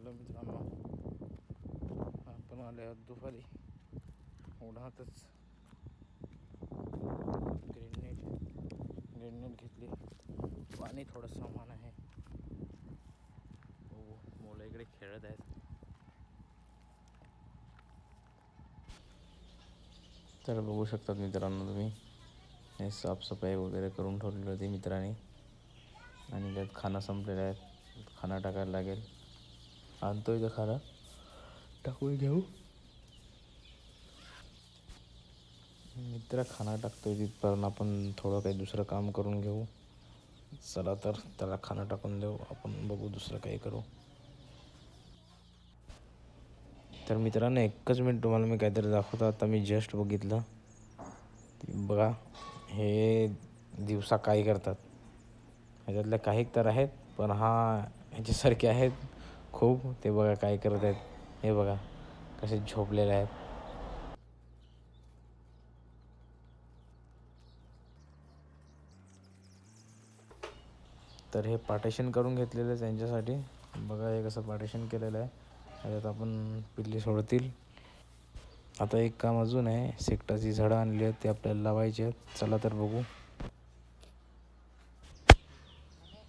Hello मित्रांनो, आपण आले आहोत दुपारी उन्हातच. ग्रेनेड घेतली. पाणी थोडं सामान आहे. हो, मुलं इकडे खेळत आहेत. तर बघू शकतात मित्रांनो तुम्ही, हे साफसफाई वगैरे करून ठेवलेली होती मित्रांनी. आणि त्यात खाना संपलेला आहे. खाना टाकायला लागेल. आणतोय का खाना टाकून घेऊ. मित्र खाना टाकतोय तिथपर्यंत आपण थोडं काही दुसरं काम करून घेऊ. चला तर त्याला खाना टाकून देऊ. आपण बघू दुसरं काही करू. तर मित्रांनो, एकच मिनिट तुम्हाला मी काहीतरी दाखवतो. आता मी जस्ट बघितलं. बघा, हे दिवसा काय करतात. ह्याच्यातल्या काही तर आहेत, पण ह्याच्यासारखे आहेत खूप. ते बघा काय करत आहेत. हे बघा कसे झोपलेले आहेत. तर हे पार्टिशन करून घेतलेलं आहे त्यांच्यासाठी. बघा हे कसं पार्टिशन केलेलं आहे. ह्याच्यात आपण पिल्ली सोडतील. आता एक काम अजून आहे. शेकटाची झाडं आणली आहेत, ते आपल्याला लावायची आहेत. चला तर बघू.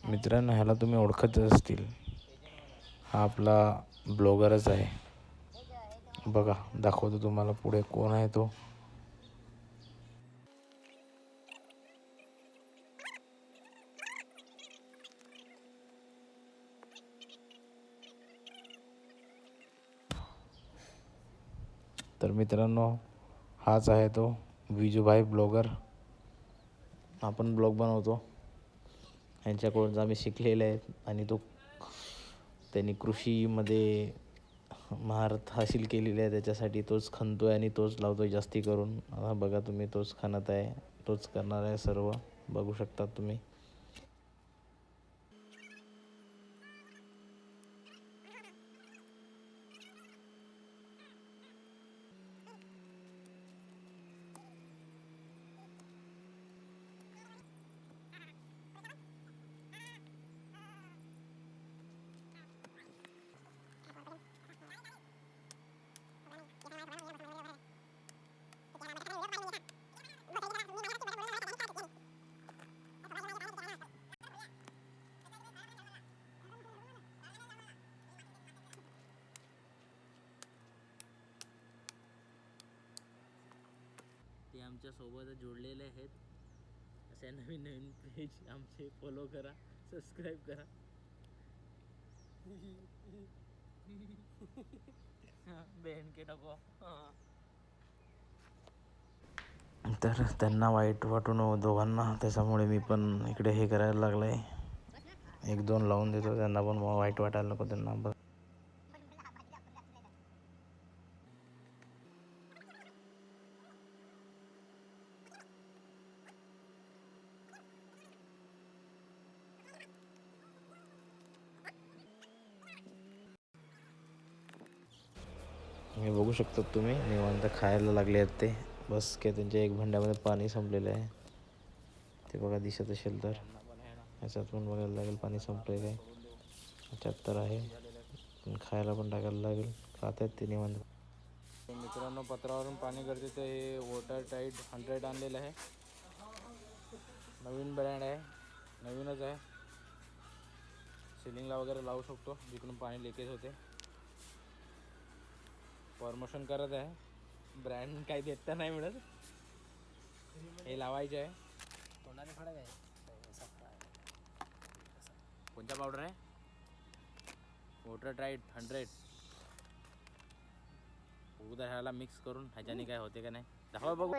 मित्रांनो, ह्याला तुम्ही ओळखतच असतील. हा आपला ब्लॉगरच आहे. बघा दाखवतो तुम्हाला पुढे कोण आहे तो. तर मित्रांनो, हाच आहे तो विजूभाई ब्लॉगर. आपण ब्लॉग बनवतो. ह्यांच्याकडून आम्ही शिकलेले आहेत. आणि त्यांनी कृषीमध्ये महारत हासिल केलेली आहे. त्याच्यासाठी तोच खणतो आहे आणि तोच लावतो आहे जास्ती करून. बघा तुम्ही, तोच खणत आहे, तोच करणार आहे सर्व. बघू शकता तुम्ही. ते आमच्या सोबत जोडलेले आहेत. अशा नवीन नवीन पेज आमचे फॉलो करा, सबस्क्राईब करा. बहन के नको. तर त्यांना वाईट वाटून दोघांना, त्याच्यामुळे मी पण इकडे हे करायला लागलंय. 1-2 लावून देतो त्यांना पण वाईट वाटायला नको त्यांना. हे बघू शकतात तुम्ही, निवांत खायला लागले आहेत ते. बस काय त्यांच्या एक भांड्यामध्ये पाणी संपलेलं आहे. ते बघा दिसत असेल तर. ह्याच्यात पण बघायला लागेल पाणी संपलेलं आहे. 75 आहे. पण खायला पण टाकायला लागेल. खात आहेत ते निवांत. मित्रांनो, पत्रावरून पाणी गरजेचं हे वॉटर टाईट 100 आणलेलं आहे. नवीन ब्रँड आहे, नवीनच आहे. सिलिंगला वगैरे लावू शकतो जिकडून पाणी लिकेज होते. प्रमोशन करत आहे. ब्रँड काही देता नाही मिळत. हे लावायचे आहे. तोंडाने फडक आहे. कोणता पावडर आहे? Water tight 100. उद्या ह्याला मिक्स करून ह्याच्याने काय होते का नाही दाखवा बघू.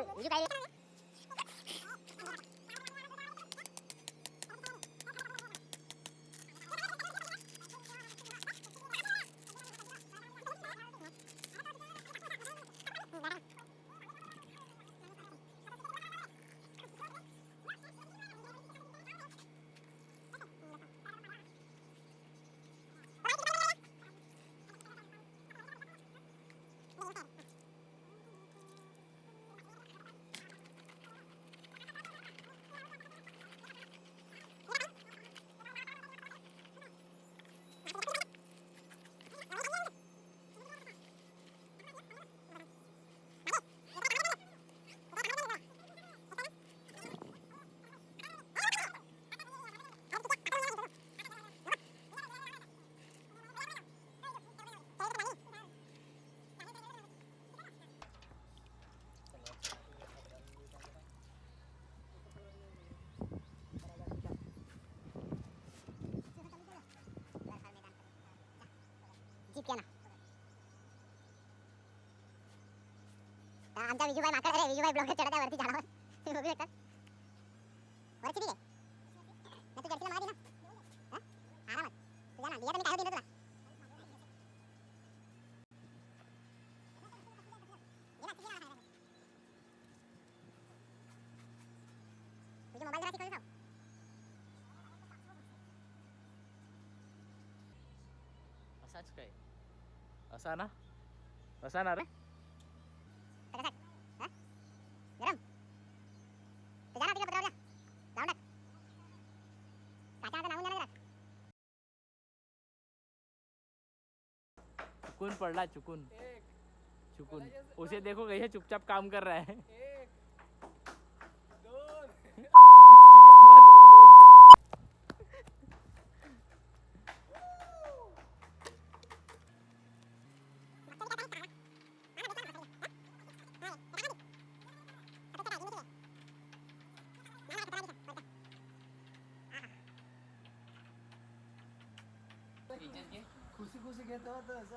आमचा विजूभाई माकड आहे, विजूभाई ब्लॉगर चढत आहे वरती झाडावर. तुम्ही बघू शकता. वर किती आहे? ना तू जर्सीला मला दे ना. हा? आरामात. तुझ्या ना, दिया तर मी काय देतो तुला. तुझ्या मोबाईल जरा तिकडे ठेव. असाच काय असा ना, असा ना रे. सगळं टाक. हा? गरम. तू जा ना तिकडे पत्रावर जा. जाऊन टाक. काचा आता नावून जाणार जरा. चुकून पडला, चुकून चुकून. उसे देखो कैसे चुपचाप काम कर रहा है.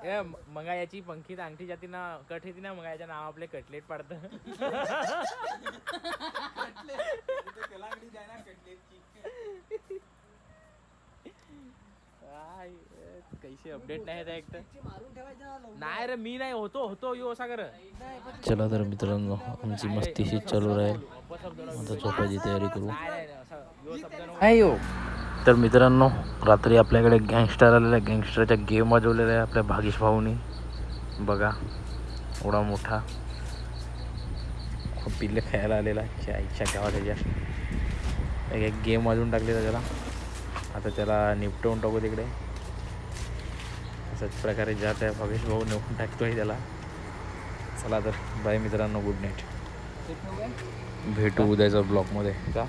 ए मंगा याची पंखीत अंगठी जाती ना, कट येते ना, मंगा याच्या नाव आपले कटलेट पाडत. कैसे अपडेट नाही आहे एक तर. नाही रे मी नाही होतो यो असा कर. चला तर मित्रांनो आमची मस्तीशी चालू राहील. आता झोपायची तयारी करू. अयो तर मित्रांनो रात्री आपल्याकडे गँगस्टर आलेला आहे. गँगस्टरच्या गेम वाजवलेल्या आहे आपल्या भागेश भाऊनी. बघा एवढा मोठा पिल्ले खायला आलेला आहे आईच्या गावात. त्याच्या एक गेम वाजवून टाकलेला त्याला. आता त्याला निपटवून टाकू तिकडे. अशाच प्रकारे जात आहे भागेश भाऊ, निपटून टाकतोय त्याला. चला तर बाय मित्रांनो, गुड नाईट. भेटू उद्याच्या ब्लॉगमध्ये का.